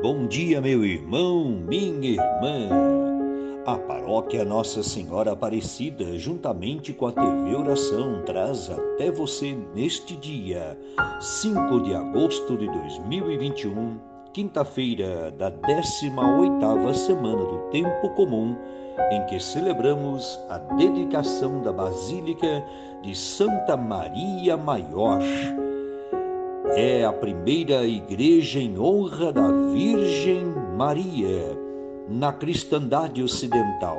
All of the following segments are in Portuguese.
Bom dia, meu irmão, minha irmã. A paróquia Nossa Senhora Aparecida, juntamente com a TV Oração, traz até você neste dia, 5 de agosto de 2021, quinta-feira da 18ª semana do Tempo Comum, em que celebramos a dedicação da Basílica de Santa Maria Maior. É a primeira igreja em honra da Virgem Maria na cristandade ocidental.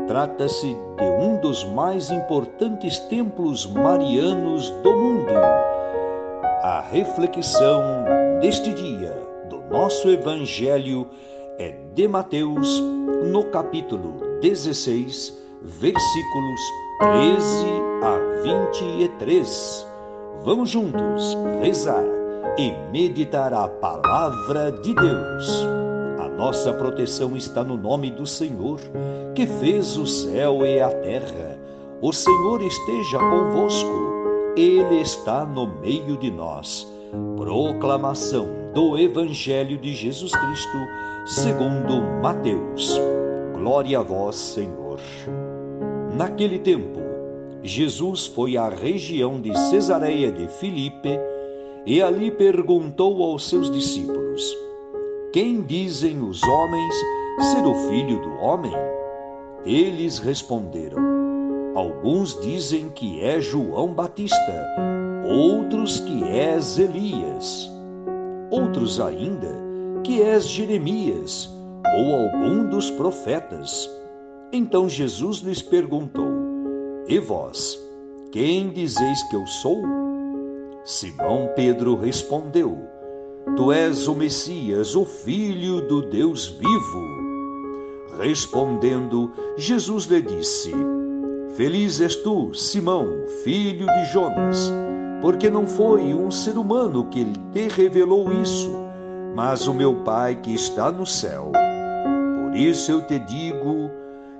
Trata-se de um dos mais importantes templos marianos do mundo. A reflexão deste dia do nosso Evangelho é de Mateus, no capítulo 16, versículos 13 a 23. Vamos juntos rezar e meditar a palavra de Deus. A nossa proteção está no nome do Senhor, que fez o céu e a terra. O Senhor esteja convosco, Ele está no meio de nós. Proclamação do Evangelho de Jesus Cristo, segundo Mateus. Glória a vós, Senhor. Naquele tempo, Jesus foi à região de Cesareia de Filipe e ali perguntou aos seus discípulos: Quem dizem os homens ser o Filho do Homem? Eles responderam: Alguns dizem que é João Batista, outros que és Elias, outros ainda que és Jeremias ou algum dos profetas. Então Jesus lhes perguntou: E vós, quem dizeis que eu sou? Simão Pedro respondeu: Tu és o Messias, o Filho do Deus vivo. Respondendo, Jesus lhe disse: Feliz és tu, Simão, filho de Jonas, porque não foi um ser humano que te revelou isso, mas o meu Pai que está no céu. Por isso eu te digo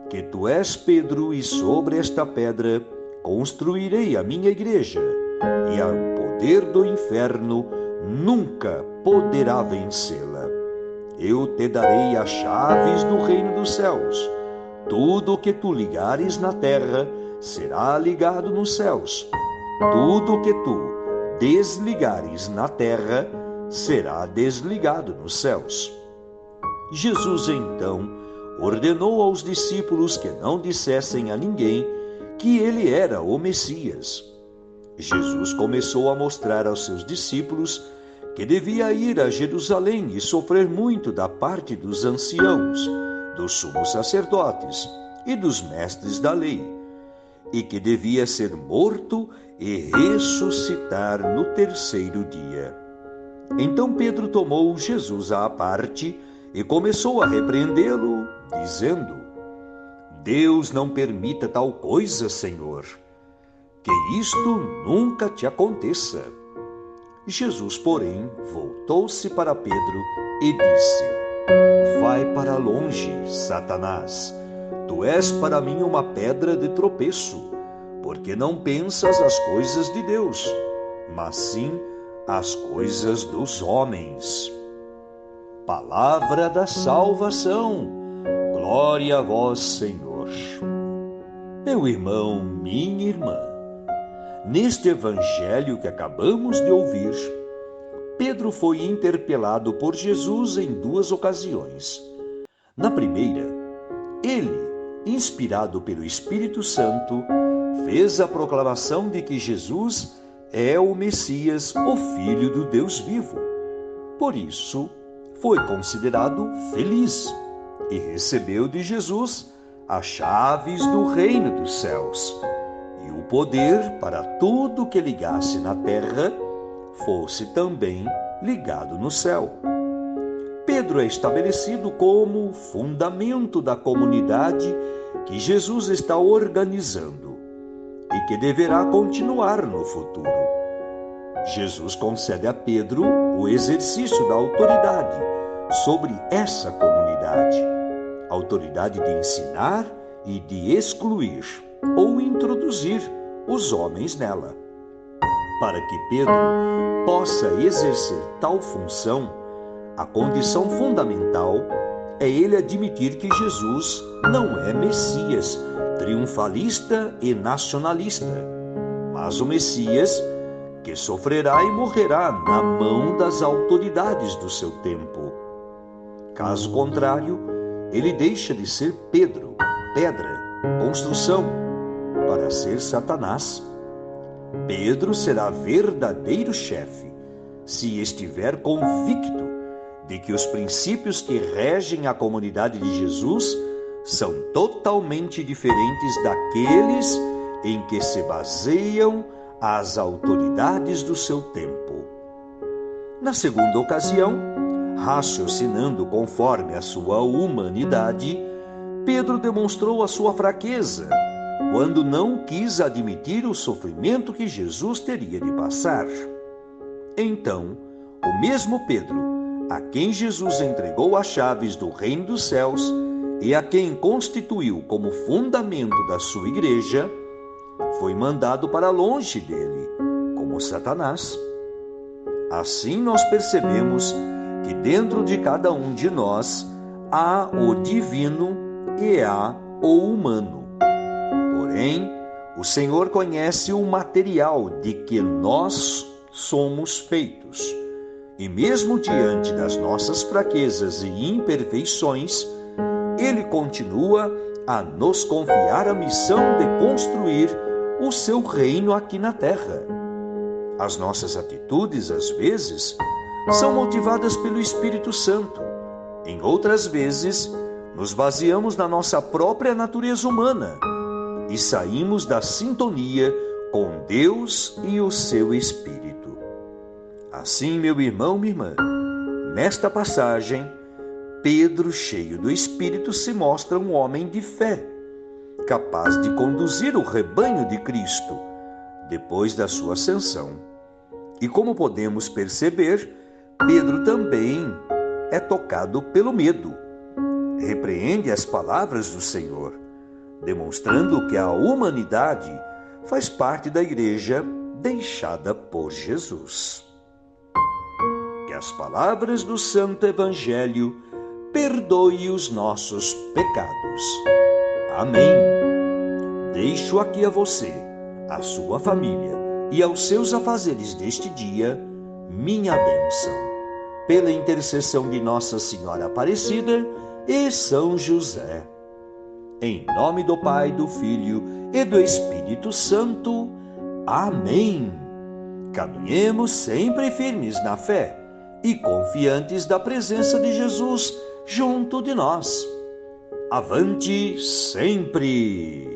que tu és Pedro, e sobre esta pedra construirei a minha igreja, e o poder do inferno nunca poderá vencê-la. Eu te darei as chaves do reino dos céus. Tudo o que tu ligares na terra será ligado nos céus. Tudo o que tu desligares na terra será desligado nos céus. Jesus então ordenou aos discípulos que não dissessem a ninguém que ele era o Messias. Jesus começou a mostrar aos seus discípulos que devia ir a Jerusalém e sofrer muito da parte dos anciãos, dos sumos sacerdotes e dos mestres da lei, e que devia ser morto e ressuscitar no terceiro dia. Então Pedro tomou Jesus à parte e começou a repreendê-lo, dizendo: Deus não permita tal coisa, Senhor, que isto nunca te aconteça. Jesus, porém, voltou-se para Pedro e disse: Vai para longe, Satanás. Tu és para mim uma pedra de tropeço, porque não pensas as coisas de Deus, mas sim as coisas dos homens. Palavra da salvação. Glória a vós, Senhor. Meu irmão, minha irmã, neste evangelho que acabamos de ouvir, Pedro foi interpelado por Jesus em duas ocasiões. Na primeira, ele, inspirado pelo Espírito Santo, fez a proclamação de que Jesus é o Messias, o Filho do Deus vivo. Por isso, foi considerado feliz e recebeu de Jesus as chaves do reino dos céus e o poder para tudo que ligasse na terra fosse também ligado no céu. Pedro é estabelecido como fundamento da comunidade que Jesus está organizando e que deverá continuar no futuro. Jesus concede a Pedro o exercício da autoridade sobre essa comunidade, autoridade de ensinar e de excluir ou introduzir os homens nela. Para que Pedro possa exercer tal função, A condição fundamental é ele admitir que Jesus não é Messias, triunfalista e nacionalista, mas o Messias que sofrerá e morrerá na mão das autoridades do seu tempo. Caso contrário, ele deixa de ser Pedro, pedra, construção, para ser Satanás. Pedro será verdadeiro chefe se estiver convicto de que os princípios que regem a comunidade de Jesus são totalmente diferentes daqueles em que se baseiam as autoridades do seu tempo. Na segunda ocasião, raciocinando conforme a sua humanidade, Pedro demonstrou a sua fraqueza quando não quis admitir o sofrimento que Jesus teria de passar. Então, o mesmo Pedro, a quem Jesus entregou as chaves do reino dos céus e a quem constituiu como fundamento da sua igreja, foi mandado para longe dele, como Satanás. Assim nós percebemos que dentro de cada um de nós há o divino e há o humano. Porém, o Senhor conhece o material de que nós somos feitos. E mesmo diante das nossas fraquezas e imperfeições, Ele continua a nos confiar a missão de construir o seu reino aqui na terra. As nossas atitudes, às vezes, são motivadas pelo Espírito Santo. Em outras vezes, nos baseamos na nossa própria natureza humana e saímos da sintonia com Deus e o seu Espírito. Assim, meu irmão, minha irmã, nesta passagem, Pedro, cheio do Espírito, se mostra um homem de fé, capaz de conduzir o rebanho de Cristo depois da sua ascensão. E como podemos perceber, Pedro também é tocado pelo medo. Repreende as palavras do Senhor, demonstrando que a humanidade faz parte da igreja deixada por Jesus. Que as palavras do Santo Evangelho perdoe os nossos pecados. Amém. Deixo aqui a você, a sua família e aos seus afazeres deste dia, minha bênção. Pela intercessão de Nossa Senhora Aparecida e São José. Em nome do Pai, do Filho e do Espírito Santo. Amém. Caminhemos sempre firmes na fé e confiantes da presença de Jesus junto de nós. Avante sempre!